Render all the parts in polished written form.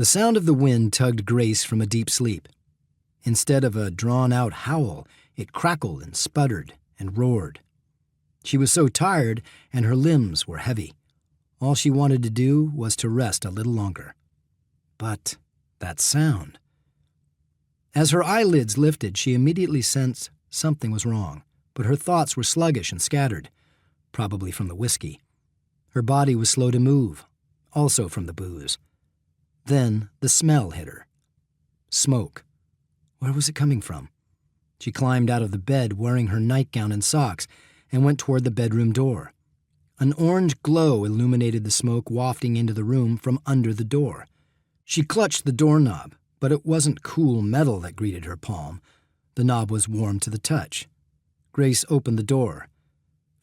The sound of the wind tugged Grace from a deep sleep. Instead of a drawn-out howl, it crackled and sputtered and roared. She was so tired, and her limbs were heavy. All she wanted to do was to rest a little longer. But that sound. As her eyelids lifted, she immediately sensed something was wrong, but her thoughts were sluggish and scattered, probably from the whiskey. Her body was slow to move, also from the booze. Then the smell hit her. Smoke. Where was it coming from? She climbed out of the bed wearing her nightgown and socks and went toward the bedroom door. An orange glow illuminated the smoke wafting into the room from under the door. She clutched the doorknob, but it wasn't cool metal that greeted her palm. The knob was warm to the touch. Grace opened the door.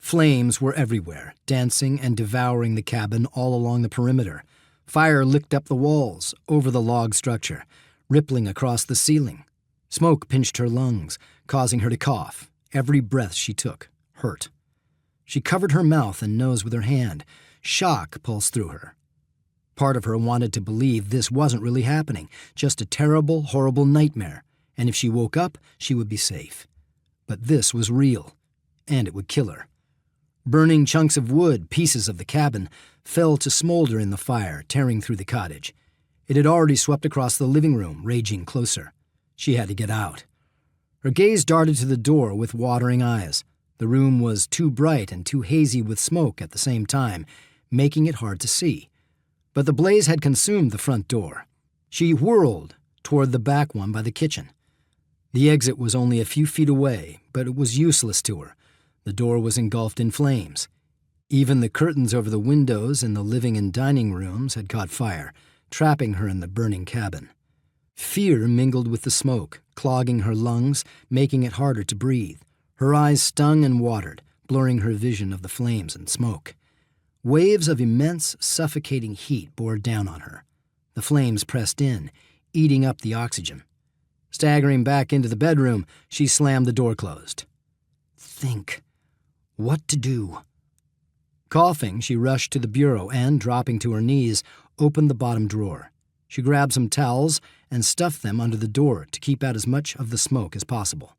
Flames were everywhere, dancing and devouring the cabin all along the perimeter. Fire licked up the walls, over the log structure, rippling across the ceiling. Smoke pinched her lungs, causing her to cough. Every breath she took hurt. She covered her mouth and nose with her hand. Shock pulsed through her. Part of her wanted to believe this wasn't really happening, just a terrible, horrible nightmare, and if she woke up, she would be safe. But this was real, and it would kill her. Burning chunks of wood, pieces of the cabin, fell to smolder in the fire, tearing through the cottage. It had already swept across the living room, raging closer. She had to get out. Her gaze darted to the door with watering eyes. The room was too bright and too hazy with smoke at the same time, making it hard to see. But the blaze had consumed the front door. She whirled toward the back one by the kitchen. The exit was only a few feet away, but it was useless to her. The door was engulfed in flames. Even the curtains over the windows in the living and dining rooms had caught fire, trapping her in the burning cabin. Fear mingled with the smoke, clogging her lungs, making it harder to breathe. Her eyes stung and watered, blurring her vision of the flames and smoke. Waves of immense, suffocating heat bore down on her. The flames pressed in, eating up the oxygen. Staggering back into the bedroom, she slammed the door closed. Think. What to do? Coughing, she rushed to the bureau and, dropping to her knees, opened the bottom drawer. She grabbed some towels and stuffed them under the door to keep out as much of the smoke as possible.